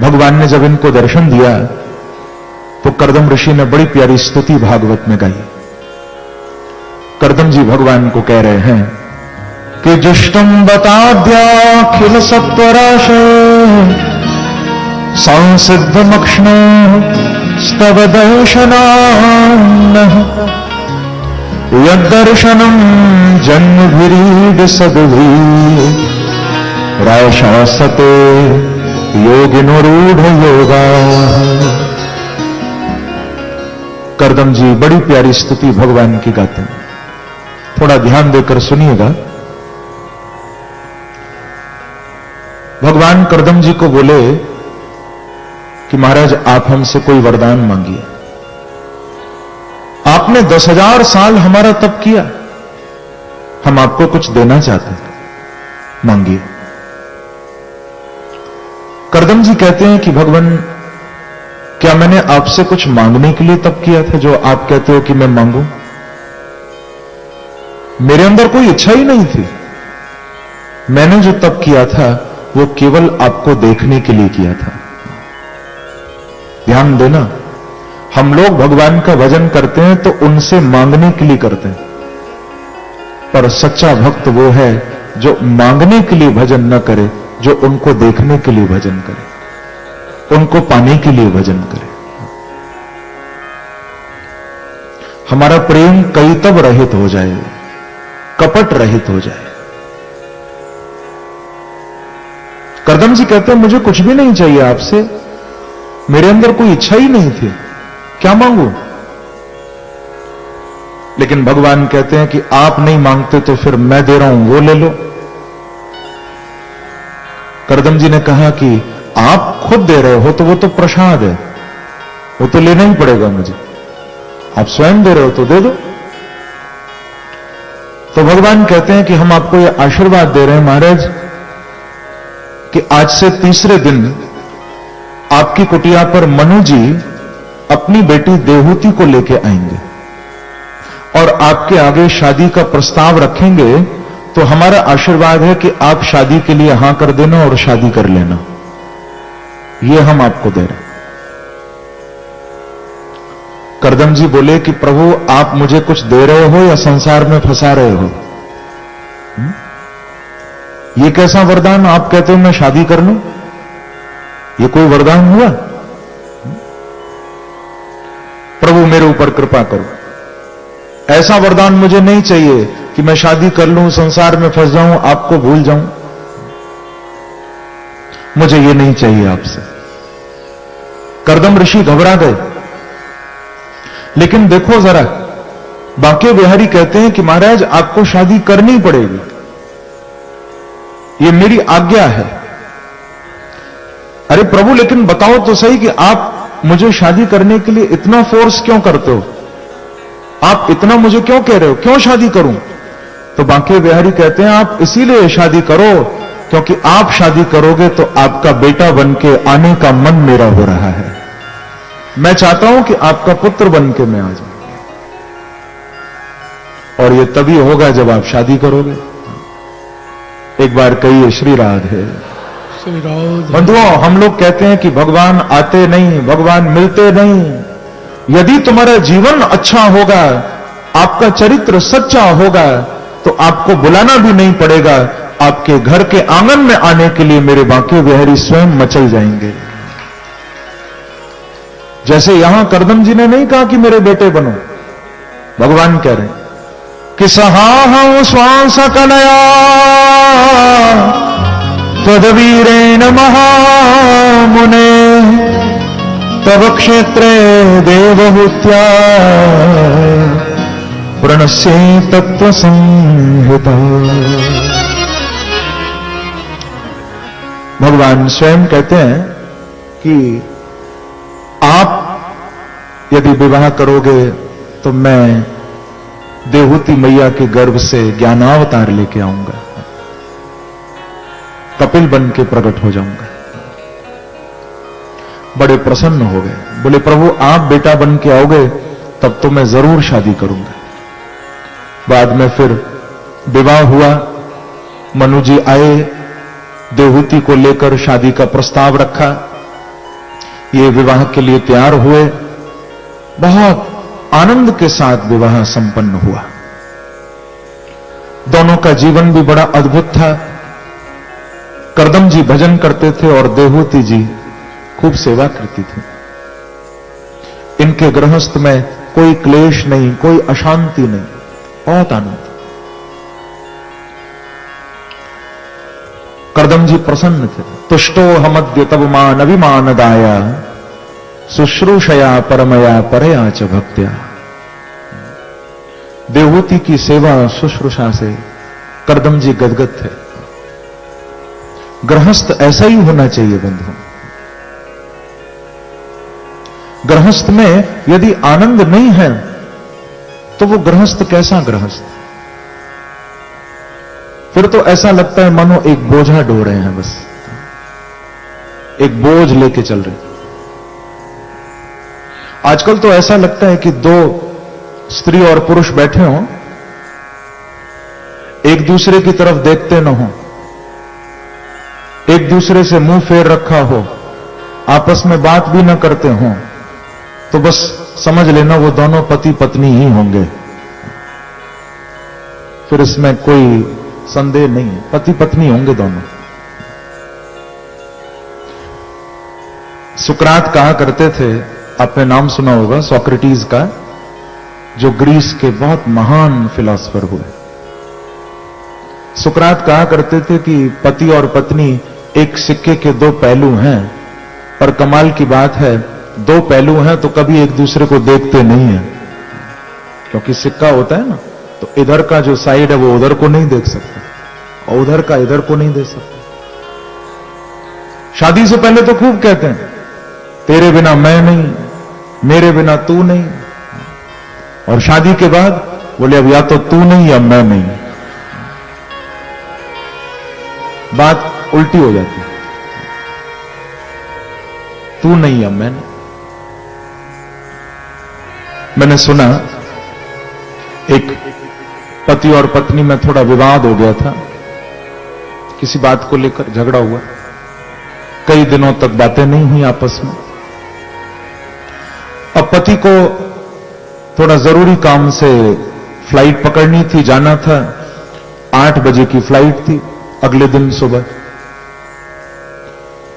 भगवान ने जब इनको दर्शन दिया तो कर्दम ऋषि ने बड़ी प्यारी स्तुति भागवत में गाई। कर्दम जी भगवान को कह रहे हैं कि जुष्टम बताद्याखिल सत्वराशे संसिद्धमक्ष्ण स्तव दर्शनान्नः यद्दर्शनम जन्मभिरीड सद्भी राशासते योगिनोरूढ़ योगा। कर्दम जी बड़ी प्यारी स्तुति भगवान की गाते हैं। थोड़ा ध्यान देकर सुनिएगा। भगवान कर्दम जी को बोले कि महाराज आप हमसे कोई वरदान मांगिए। आपने 10,000 साल हमारा तप किया, हम आपको कुछ देना चाहते हैं, मांगिए। कर्दम जी कहते हैं कि भगवान क्या मैंने आपसे कुछ मांगने के लिए तप किया था जो आप कहते हो कि मैं मांगू? मेरे अंदर कोई इच्छा ही नहीं थी। मैंने जो तप किया था वो केवल आपको देखने के लिए किया था। ध्यान देना, हम लोग भगवान का भजन करते हैं तो उनसे मांगने के लिए करते हैं, पर सच्चा भक्त वो है जो मांगने के लिए भजन न करे, जो उनको देखने के लिए भजन करे, उनको पाने के लिए भजन करे। हमारा प्रेम कई तब रहित हो जाए, कपट रहित हो जाए। कर्दम जी कहते हैं मुझे कुछ भी नहीं चाहिए आपसे, मेरे अंदर कोई इच्छा ही नहीं थी, क्या मांगू? लेकिन भगवान कहते हैं कि आप नहीं मांगते तो फिर मैं दे रहा हूं, वो ले लो। कर्दम जी ने कहा कि आप खुद दे रहे हो तो वो तो प्रसाद है, वो तो लेना ही पड़ेगा मुझे। आप स्वयं दे रहे हो तो दे दो। तो भगवान कहते हैं कि हम आपको यह आशीर्वाद दे रहे हैं महाराज कि आज से तीसरे दिन आपकी कुटिया पर मनु जी अपनी बेटी देवहूति को लेके आएंगे और आपके आगे शादी का प्रस्ताव रखेंगे। तो हमारा आशीर्वाद है कि आप शादी के लिए हां कर देना और शादी कर लेना, ये हम आपको दे रहे हैं। कर्दम जी बोले कि प्रभु आप मुझे कुछ दे रहे हो या संसार में फंसा रहे हो? ये कैसा वरदान? आप कहते हो मैं शादी कर लूं, ये कोई वरदान हुआ? प्रभु मेरे ऊपर कृपा करो, ऐसा वरदान मुझे नहीं चाहिए कि मैं शादी कर लूं, संसार में फंस जाऊं, आपको भूल जाऊं। मुझे ये नहीं चाहिए आपसे। कर्दम ऋषि घबरा गए। लेकिन देखो जरा, बांके बिहारी कहते हैं कि महाराज आपको शादी करनी पड़ेगी, ये मेरी आज्ञा है। अरे प्रभु लेकिन बताओ तो सही कि आप मुझे शादी करने के लिए इतना फोर्स क्यों करते हो? आप इतना मुझे क्यों कह रहे हो, क्यों शादी करूं? तो बांके बिहारी कहते हैं आप इसीलिए शादी करो क्योंकि आप शादी करोगे तो आपका बेटा बन के आने का मन मेरा हो रहा है। मैं चाहता हूं कि आपका पुत्र बन के मैं आ जाऊं, और ये तभी होगा जब आप शादी करोगे। एक बार कहिए श्री राधे। श्री राधे। बंधुओं, हम लोग कहते हैं कि भगवान आते नहीं, भगवान मिलते नहीं। यदि तुम्हारा जीवन अच्छा होगा, आपका चरित्र सच्चा होगा, तो आपको बुलाना भी नहीं पड़ेगा। आपके घर के आंगन में आने के लिए मेरे बांके बिहारी स्वयं मचल जाएंगे। जैसे यहां करदम जी ने नहीं कहा कि मेरे बेटे बनो, भगवान कह रहे हैं कि सहाहं श्वास कलया त्वदवीरेण महामुने तव क्षेत्रे देवहूत्या प्रणश्ये तत्व संहिता। भगवान स्वयं कहते हैं कि आप यदि विवाह करोगे तो मैं देवहूति मैया के गर्भ से ज्ञानावतार लेके आऊंगा, कपिल बन के प्रकट हो जाऊंगा। बड़े प्रसन्न हो गए, बोले प्रभु आप बेटा बन के आओगे तब तो मैं जरूर शादी करूंगा। बाद में फिर विवाह हुआ, मनु जी आए, देवहूति को लेकर शादी का प्रस्ताव रखा, ये विवाह के लिए तैयार हुए। बहुत आनंद के साथ विवाह संपन्न हुआ। दोनों का जीवन भी बड़ा अद्भुत था। करदम जी भजन करते थे और देवहूति जी खूब सेवा करती थी। इनके गृहस्थ में कोई क्लेश नहीं, कोई अशांति नहीं, बहुत आनंद। करदम जी प्रसन्न थे। तुष्टो हमद्य तब मान अभिमानदाया शुश्रूषया परमया परया च भक्त्या। देवहूति की सेवा शुश्रूषा से करदम जी गदगद थे। गृहस्थ ऐसा ही होना चाहिए बंधु। गृहस्थ में यदि आनंद नहीं है तो वो गृहस्थ कैसा गृहस्थ? फिर तो ऐसा लगता है मानो एक बोझा ढो रहे हैं, बस एक बोझ लेके चल रहे हैं। आजकल तो ऐसा लगता है कि दो स्त्री और पुरुष बैठे हों, एक दूसरे की तरफ देखते न हो, एक दूसरे से मुंह फेर रखा हो, आपस में बात भी न करते हों, तो बस समझ लेना वो दोनों पति पत्नी ही होंगे। फिर इसमें कोई संदेह नहीं है, पति पत्नी होंगे दोनों। सुकरात कहा करते थे, आपने नाम सुना होगा सोक्रेटिस का, जो ग्रीस के बहुत महान फिलॉसफर हुए। सुकरात कहा करते थे कि पति और पत्नी एक सिक्के के दो पहलू हैं, पर कमाल की बात है दो पहलू हैं तो कभी एक दूसरे को देखते नहीं है। क्योंकि सिक्का होता है ना, तो इधर का जो साइड है वो उधर को नहीं देख सकता और उधर का इधर को नहीं देख सकता। शादी से पहले तो खूब कहते हैं तेरे बिना मैं नहीं, मेरे बिना तू नहीं, और शादी के बाद बोले अब या तो तू नहीं या मैं नहीं। बात उल्टी हो जाती है, तू नहीं या मैं नहीं। मैंने सुना एक पति और पत्नी में थोड़ा विवाद हो गया था, किसी बात को लेकर झगड़ा हुआ, कई दिनों तक बातें नहीं हुई आपस में। अब पति को थोड़ा जरूरी काम से फ्लाइट पकड़नी थी, जाना था, 8 बजे की फ्लाइट थी अगले दिन सुबह।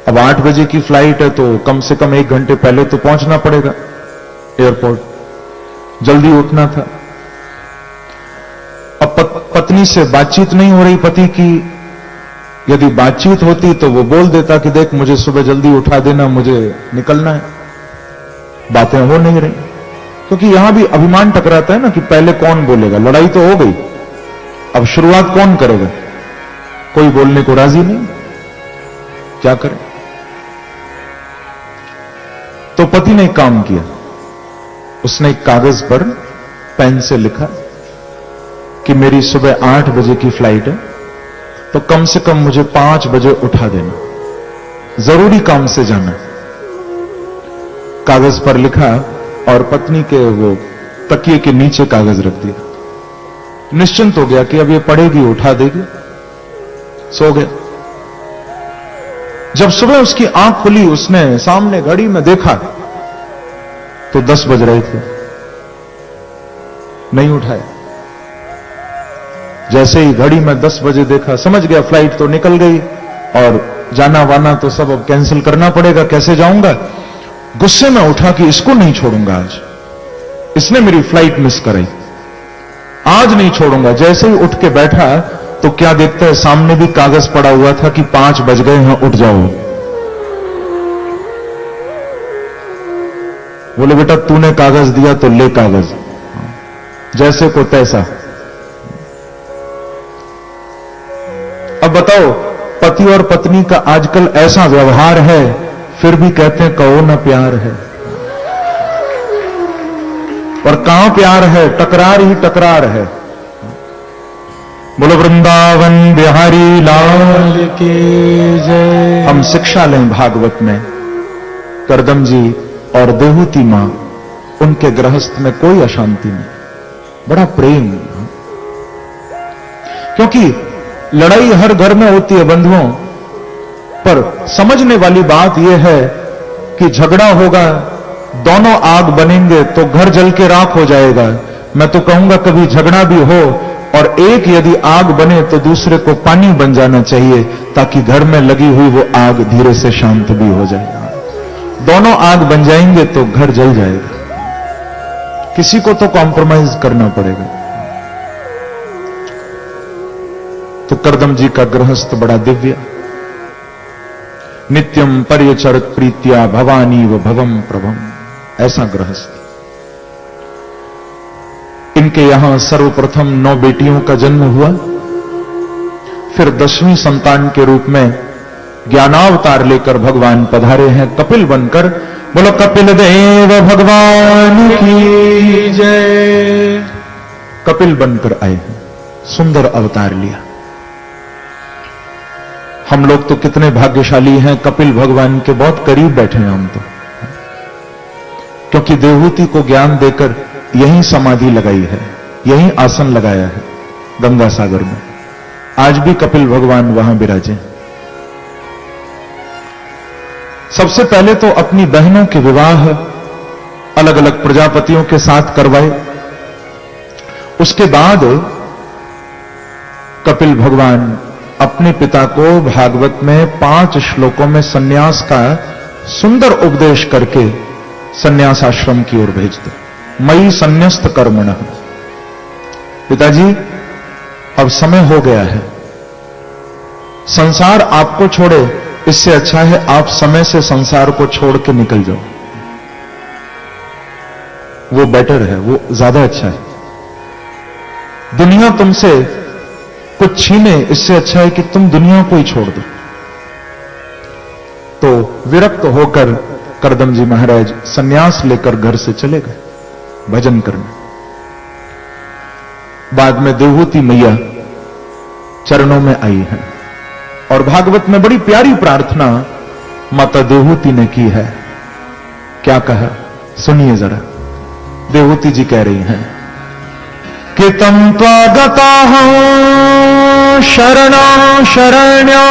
अब 8 बजे की फ्लाइट है तो कम से कम 1 घंटे पहले तो पहुंचना पड़ेगा एयरपोर्ट, जल्दी उठना था। अब पत्नी से बातचीत नहीं हो रही पति की। यदि बातचीत होती तो वो बोल देता कि देख मुझे सुबह जल्दी उठा देना, मुझे निकलना है। बातें हो नहीं रही, क्योंकि यहां भी अभिमान टकराता है ना कि पहले कौन बोलेगा। लड़ाई तो हो गई, अब शुरुआत कौन करेगा? कोई बोलने को राजी नहीं, क्या करें? तो पति ने एक काम किया, उसने एक कागज पर पेन से लिखा कि मेरी सुबह 8 बजे की फ्लाइट है, तो कम से कम मुझे 5 बजे उठा देना, जरूरी काम से जाना है। कागज पर लिखा और पत्नी के वो तकिए के नीचे कागज रख दिया। निश्चिंत हो गया कि अब ये पढ़ेगी, उठा देगी, सो गया। जब सुबह उसकी आंख खुली, उसने सामने घड़ी में देखा तो 10 बज रहे थे। नहीं उठाया। जैसे ही घड़ी में 10 बजे देखा, समझ गया फ्लाइट तो निकल गई और जाना वाना तो सब अब कैंसिल करना पड़ेगा, कैसे जाऊंगा। गुस्से में उठा कि इसको नहीं छोड़ूंगा आज, इसने मेरी फ्लाइट मिस कराई, आज नहीं छोड़ूंगा। जैसे ही उठ के बैठा तो क्या देखता है, सामने भी कागज पड़ा हुआ था कि 5 बज गए हैं, उठ जाओ। बोले बेटा तूने कागज दिया तो ले कागज, जैसे को तैसा। अब बताओ, पति और पत्नी का आजकल ऐसा व्यवहार है, फिर भी कहते हैं कहो ना प्यार है। और कहां प्यार है, टकरार ही टकरार है। बोलो वृंदावन बिहारी लाल की जय। हम शिक्षा लें भागवत में। करदम जी और देहूती मां, उनके गृहस्थ में कोई अशांति नहीं, बड़ा प्रेम। क्योंकि लड़ाई हर घर में होती है बंधुओं, पर समझने वाली बात यह है कि झगड़ा होगा, दोनों आग बनेंगे तो घर जल के राख हो जाएगा। मैं तो कहूंगा कभी झगड़ा भी हो और एक यदि आग बने तो दूसरे को पानी बन जाना चाहिए, ताकि घर में लगी हुई वो आग धीरे से शांत भी हो जाए। दोनों आग बन जाएंगे तो घर जल जाएगा। किसी को तो कॉम्प्रोमाइज करना पड़ेगा। तो करदम जी का गृहस्थ बड़ा दिव्य। नित्यम पर्यचरत प्रीत्या भवानी व भवम प्रभम, ऐसा गृहस्थ। इनके यहां सर्वप्रथम 9 बेटियों का जन्म हुआ। फिर 10वीं संतान के रूप में ज्ञानावतार लेकर भगवान पधारे हैं कपिल बनकर। बोलो कपिल देव भगवान की जय। कपिल बनकर आए हैं, सुंदर अवतार लिया। हम लोग तो कितने भाग्यशाली हैं, कपिल भगवान के बहुत करीब बैठे हैं हम तो, क्योंकि देवहूति को ज्ञान देकर यहीं समाधि लगाई है, यहीं आसन लगाया है गंगा सागर में। आज भी कपिल भगवान वहां विराजे। सबसे पहले तो अपनी बहनों के विवाह अलग अलग प्रजापतियों के साथ करवाए। उसके बाद कपिल भगवान अपने पिता को भागवत में 5 श्लोकों में सन्यास का सुंदर उपदेश करके सन्यास आश्रम की ओर भेज दो। मई संन्यस्त कर्मणः। पिताजी अब समय हो गया है, संसार आपको छोड़े, इससे अच्छा है आप समय से संसार को छोड़ के निकल जाओ। वो बेटर है, वो ज्यादा अच्छा है। दुनिया तुमसे कुछ छीने, इससे अच्छा है कि तुम दुनिया को ही छोड़ दो। तो विरक्त होकर करदम जी महाराज सन्यास लेकर घर से चले गए भजन करने। बाद में देवहूति मैया चरणों में आई है और भागवत में बड़ी प्यारी प्रार्थना माता देवहूति ने की है। क्या कहा सुनिए जरा। देवहूति जी कह रही हैं कि तम त्वागता शरणा शरण्या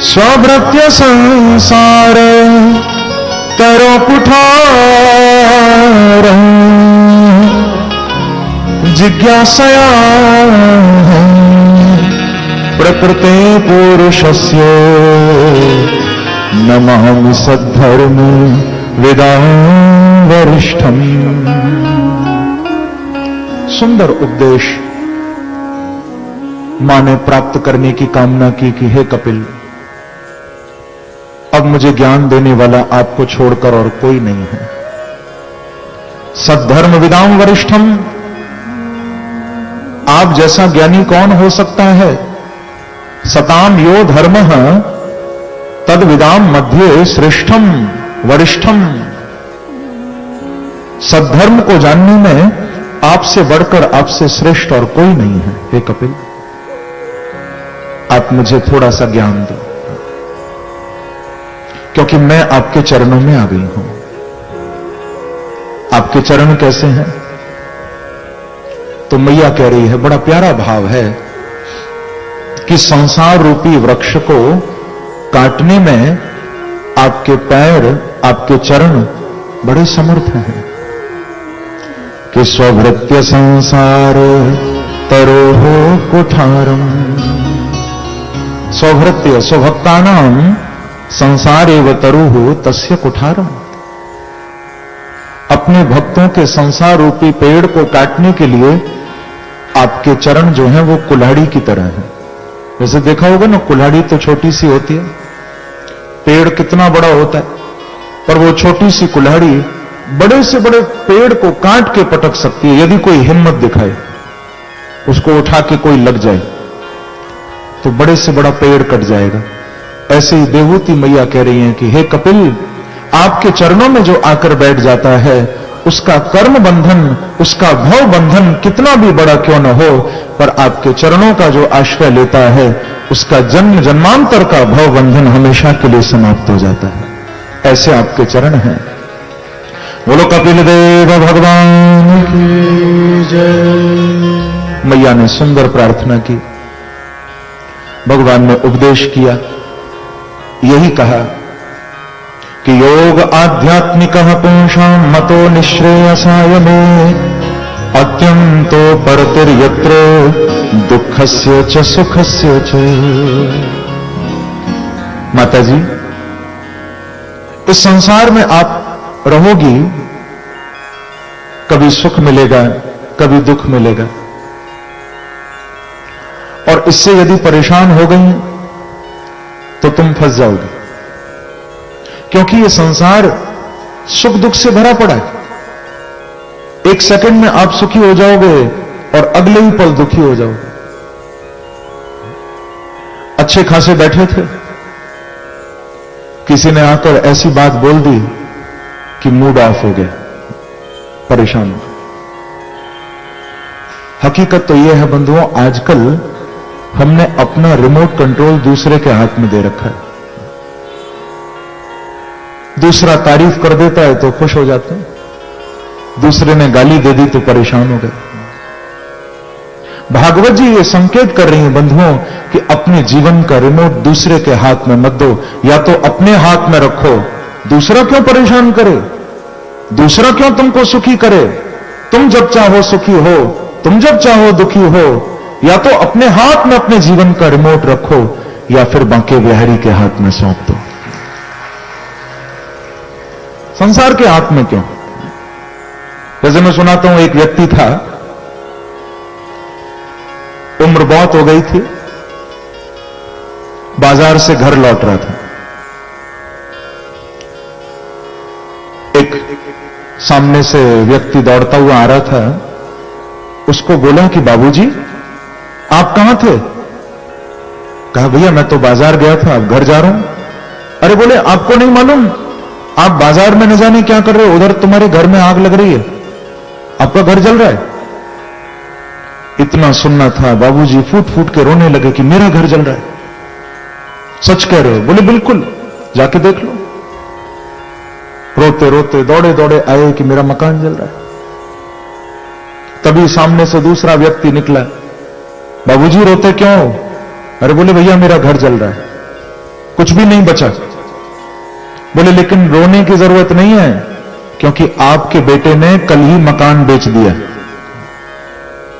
स्वभृत्य संसार तरो कुठार जिज्ञासया प्रकृते पुरुषस्य नमामि सद्धर्म विदां वरिष्ठम। सुंदर उपदेश मां ने प्राप्त करने की कामना की कि हे कपिल, अब मुझे ज्ञान देने वाला आपको छोड़कर और कोई नहीं है। सद्धर्म विदां वरिष्ठम, आप जैसा ज्ञानी कौन हो सकता है। सताम यो धर्मः तद विदाम मध्य श्रेष्ठम वरिष्ठम। सद्धर्म को जानने में आपसे बढ़कर आपसे श्रेष्ठ और कोई नहीं है। हे कपिल, आप मुझे थोड़ा सा ज्ञान दो। क्योंकि मैं आपके चरणों में आ गई हूं। आपके चरण कैसे हैं? तो मैया कह रही है, बड़ा प्यारा भाव है कि संसार रूपी वृक्ष को काटने में आपके पैर, आपके चरण बड़े समर्थ हैं। कि स्वभृत्य संसार तरोह कुठारम, स्वभृत्य स्वभक्तानाम संसार एव तरुह तस्य कुठारम। अपने भक्तों के संसार रूपी पेड़ को काटने के लिए आपके चरण जो हैं वो कुल्हाड़ी की तरह हैं। वैसे देखा होगा ना, कुल्हाड़ी तो छोटी सी होती है, पेड़ कितना बड़ा होता है, पर वो छोटी सी कुल्हाड़ी बड़े से बड़े पेड़ को काट के पटक सकती है। यदि कोई हिम्मत दिखाए, उसको उठा के कोई लग जाए तो बड़े से बड़ा पेड़ कट जाएगा। ऐसे ही देवहूति मैया कह रही हैं कि हे कपिल, आपके चरणों में जो आकर बैठ जाता है, उसका कर्म बंधन, उसका भव बंधन कितना भी बड़ा क्यों न हो, पर आपके चरणों का जो आश्रय लेता है, उसका जन्म जन्मांतर का भव बंधन हमेशा के लिए समाप्त हो जाता है। ऐसे आपके चरण हैं। बोलो कपिल देव भगवान की जय। मैया ने सुंदर प्रार्थना की, भगवान ने उपदेश किया, यही कहा कि योग आध्यात्मिक पुंसां मतो निःश्रेयसाय मे अत्यंतो परतिर्यत्र दुःखस्य च सुखस्य च। माता जी, इस संसार में आप रहोगी, कभी सुख मिलेगा, कभी दुख मिलेगा, और इससे यदि परेशान हो गई तो तुम फंस जाओगे, क्योंकि यह संसार सुख दुख से भरा पड़ा है। एक सेकंड में आप सुखी हो जाओगे और अगले ही पल दुखी हो जाओगे। अच्छे खासे बैठे थे, किसी ने आकर ऐसी बात बोल दी कि मूड ऑफ हो गया, परेशान हो गए। हकीकत तो यह है बंधुओं, आजकल हमने अपना रिमोट कंट्रोल दूसरे के हाथ में दे रखा है। दूसरा तारीफ कर देता है तो खुश हो जाते हैं, दूसरे ने गाली दे दी तो परेशान हो गए। भागवत जी ये संकेत कर रही हैं बंधुओं कि अपने जीवन का रिमोट दूसरे के हाथ में मत दो, या तो अपने हाथ में रखो। दूसरा क्यों परेशान करे, दूसरा क्यों तुमको सुखी करे? तुम जब चाहो सुखी हो, तुम जब चाहो दुखी हो। या तो अपने हाथ में अपने जीवन का रिमोट रखो, या फिर बांके बिहारी के हाथ में सौंप दो। संसार के हाथ में क्यों? जैसे मैं सुनाता हूं, एक व्यक्ति था, उम्र बहुत हो गई थी, बाजार से घर लौट रहा था। एक सामने से व्यक्ति दौड़ता हुआ आ रहा था, उसको बोला कि बाबूजी आप कहां थे? कहा भैया मैं तो बाजार गया था, अब घर जा रहा हूं। अरे बोले आपको नहीं मालूम, आप बाजार में न जाने क्या कर रहे हो, उधर तुम्हारे घर में आग लग रही है, आपका घर जल रहा है। इतना सुनना था, बाबूजी फूट फूट के रोने लगे कि मेरा घर जल रहा है। सच कह रहे हो? बोले बिल्कुल, जाके देख लो। रोते रोते दौड़े दौड़े आए कि मेरा मकान जल रहा है। तभी सामने से दूसरा व्यक्ति निकला, बाबूजी रोते क्यों? अरे बोले भैया मेरा घर जल रहा है, कुछ भी नहीं बचा। बोले लेकिन रोने की जरूरत नहीं है, क्योंकि आपके बेटे ने कल ही मकान बेच दिया,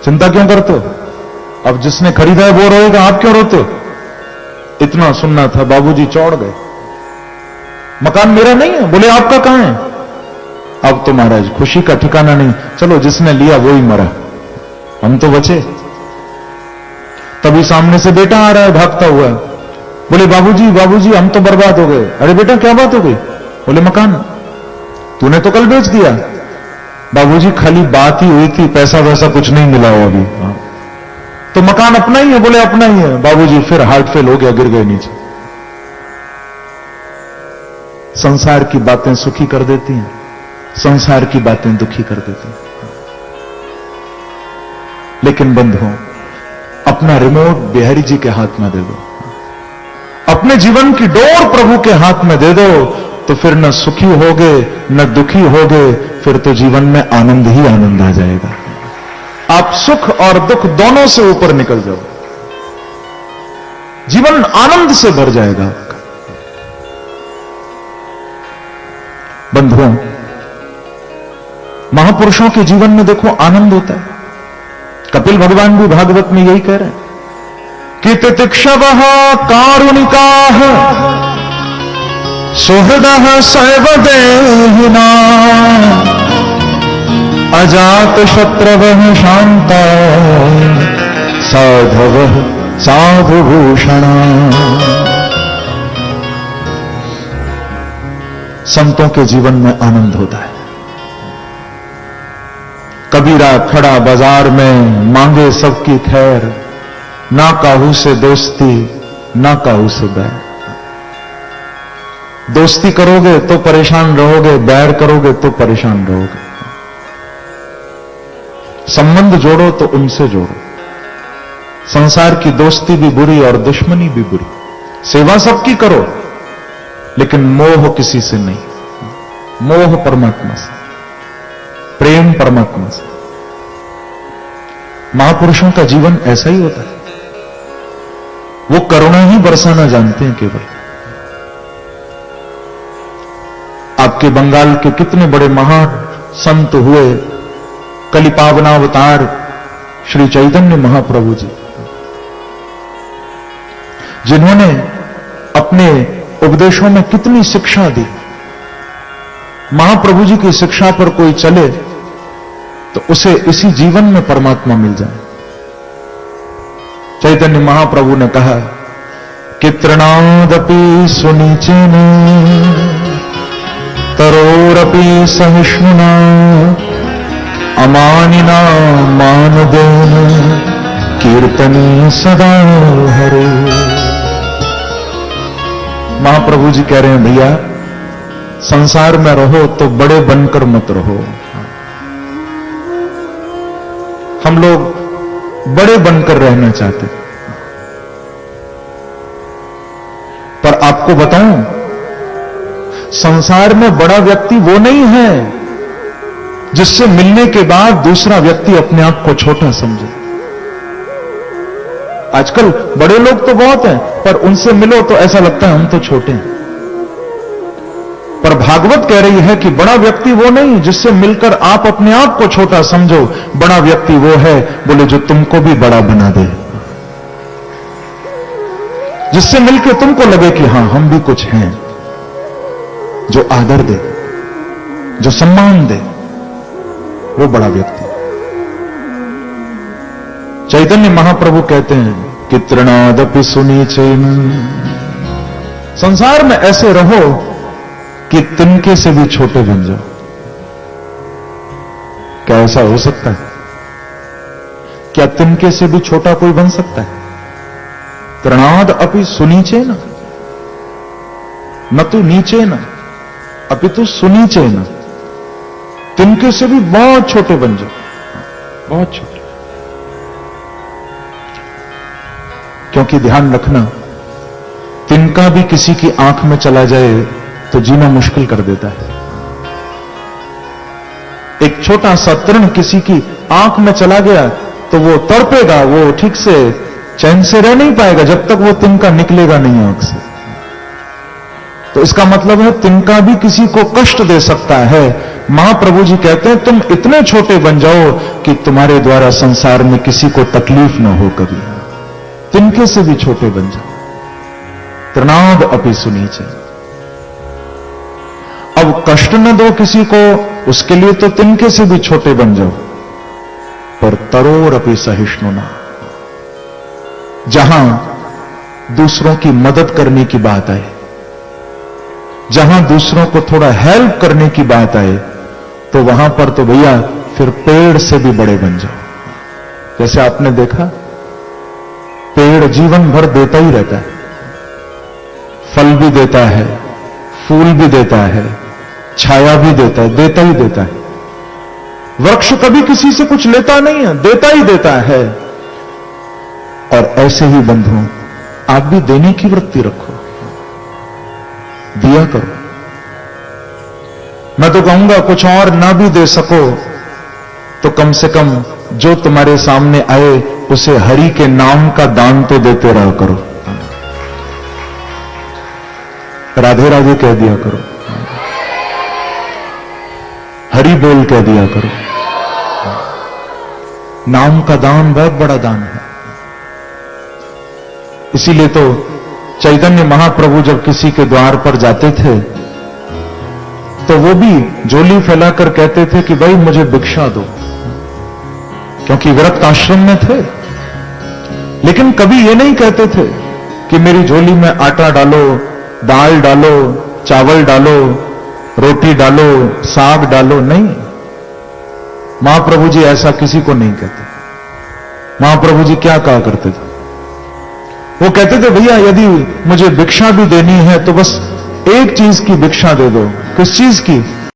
चिंता क्यों करते हो? अब जिसने खरीदा है वो रोएगा, आप क्यों रोते हो? इतना सुनना था, बाबूजी चौड़ गए। मकान मेरा नहीं है। बोले आपका कहां है? अब तो महाराज खुशी का ठिकाना नहीं, चलो जिसने लिया वो ही मरा, हम तो बचे। तभी सामने से बेटा आ रहा है भागता हुआ, बोले बाबूजी बाबूजी हम तो बर्बाद हो गए। अरे बेटा क्या बात हो गई? बोले मकान तूने तो कल बेच दिया। बाबूजी खाली बात ही हुई थी, पैसा वैसा कुछ नहीं मिला हो अभी। तो मकान अपना ही है? बोले अपना ही है। बाबूजी फिर हार्ट फेल हो गया, गिर गए नीचे। संसार की बातें सुखी कर देती हैं, संसार की बातें दुखी कर देती हैं। लेकिन बंधुओं, अपना रिमोट बिहारी जी के हाथ में दे दो, अपने जीवन की डोर प्रभु के हाथ में दे दो, तो फिर न सुखी होगे न दुखी होगे, फिर तो जीवन में आनंद ही आनंद आ जाएगा। आप सुख और दुख दोनों से ऊपर निकल जाओ, जीवन आनंद से भर जाएगा आपका। बंधुओं, महापुरुषों के जीवन में देखो आनंद होता है। कपिल भगवान भी भागवत में यही कह रहे हैं कि तितिक्षवः कारुणिकाः सुहृदः सर्वदेहिना अजात शत्रवः शांता साधवः साधुभूषणा। संतों के जीवन में आनंद होता है। कबीरा खड़ा बाजार में मांगे सबकी खैर, ना काहू से दोस्ती ना काहू से बैर। दोस्ती करोगे तो परेशान रहोगे, बैर करोगे तो परेशान रहोगे। संबंध जोड़ो तो उनसे जोड़ो। संसार की दोस्ती भी बुरी और दुश्मनी भी बुरी। सेवा सबकी करो, लेकिन मोह किसी से नहीं। मोह परमात्मा से, प्रेम परमात्मा से। महापुरुषों का जीवन ऐसा ही होता है। वो करुणा ही बरसाना जानते हैं केवल। आपके बंगाल के कितने बड़े महान संत हुए, कलि पावनावतार श्री चैतन्य महाप्रभु जी, जिन्होंने अपने उपदेशों में कितनी शिक्षा दी। महाप्रभु जी की शिक्षा पर कोई चले तो उसे इसी जीवन में परमात्मा मिल जाए। चैतन्य महाप्रभु ने कहा कि तृणादपि सुनीचेन तरोरपि सहिष्णुना अमानिना मानदेन कीर्तनी सदा हरे। महाप्रभु जी कह रहे हैं, भैया संसार में रहो तो बड़े बनकर मत रहो। हम लोग बड़े बनकर रहना चाहते, पर आपको बताऊं, संसार में बड़ा व्यक्ति वो नहीं है जिससे मिलने के बाद दूसरा व्यक्ति अपने आप को छोटा समझे। आजकल बड़े लोग तो बहुत हैं, पर उनसे मिलो तो ऐसा लगता है हम तो छोटे हैं। पर भागवत कह रही है कि बड़ा व्यक्ति वो नहीं जिससे मिलकर आप अपने आप को छोटा समझो। बड़ा व्यक्ति वो है, बोले, जो तुमको भी बड़ा बना दे, जिससे मिलकर तुमको लगे कि हां हम भी कुछ हैं, जो आदर दे, जो सम्मान दे, वो बड़ा व्यक्ति। चैतन्य महाप्रभु कहते हैं कि तृणादपि सुनीचेन, संसार में ऐसे रहो कि तिनके से भी छोटे बन जाओ। क्या ऐसा हो सकता है? क्या तिनके से भी छोटा कोई बन सकता है? तृणाद अपि सुनीचेन, न तो नीचे न अपितु सुनीचेन, तिनके से भी बहुत छोटे बन जाओ, बहुत छोटे। क्योंकि ध्यान रखना, तिनका भी किसी की आंख में चला जाए तो जीना मुश्किल कर देता है। एक छोटा सा तृण किसी की आंख में चला गया तो वो तड़पेगा, वो ठीक से चैन से रह नहीं पाएगा जब तक वो तिनका निकलेगा नहीं आंख से। तो इसका मतलब है तिनका भी किसी को कष्ट दे सकता है। महाप्रभु जी कहते हैं तुम इतने छोटे बन जाओ कि तुम्हारे द्वारा संसार में किसी को तकलीफ ना हो कभी। तिनके से भी छोटे बन जाओ। तृणाद अपि सुनीचे, अब कष्ट न दो किसी को, उसके लिए तो तिनके से भी छोटे बन जाओ। पर तरोर अपि सहिष्णुना, जहां दूसरों की मदद करने की बात आए, जहां दूसरों को थोड़ा हेल्प करने की बात आए, तो वहां पर तो भैया फिर पेड़ से भी बड़े बन जाओ। जैसे आपने देखा, पेड़ जीवन भर देता ही रहता है, फल भी देता है, फूल भी देता है, छाया भी देता है, देता ही देता है। वृक्ष कभी किसी से कुछ लेता नहीं है, देता ही देता है। और ऐसे ही बंधुओं, आप भी देने की वृत्ति रखो। दिया करो। मैं तो कहूंगा कुछ और ना भी दे सको तो कम से कम जो तुम्हारे सामने आए उसे हरि के नाम का दान तो देते रहा करो। राधे राधे कह दिया करो, हरि बोल कह दिया करो। नाम का दान बहुत बड़ा दान है। इसीलिए तो चैतन्य महाप्रभु जब किसी के द्वार पर जाते थे तो वो भी झोली फैलाकर कहते थे कि भाई मुझे भिक्षा दो, क्योंकि व्रत आश्रम में थे। लेकिन कभी ये नहीं कहते थे कि मेरी झोली में आटा डालो, दाल डालो, चावल डालो, रोटी डालो, साग डालो। नहीं, महाप्रभु जी ऐसा किसी को नहीं कहते। महाप्रभु जी क्या कहा करते थे? वो कहते थे भैया यदि मुझे भिक्षा भी देनी है तो बस एक चीज की भिक्षा दे दो। किस चीज की?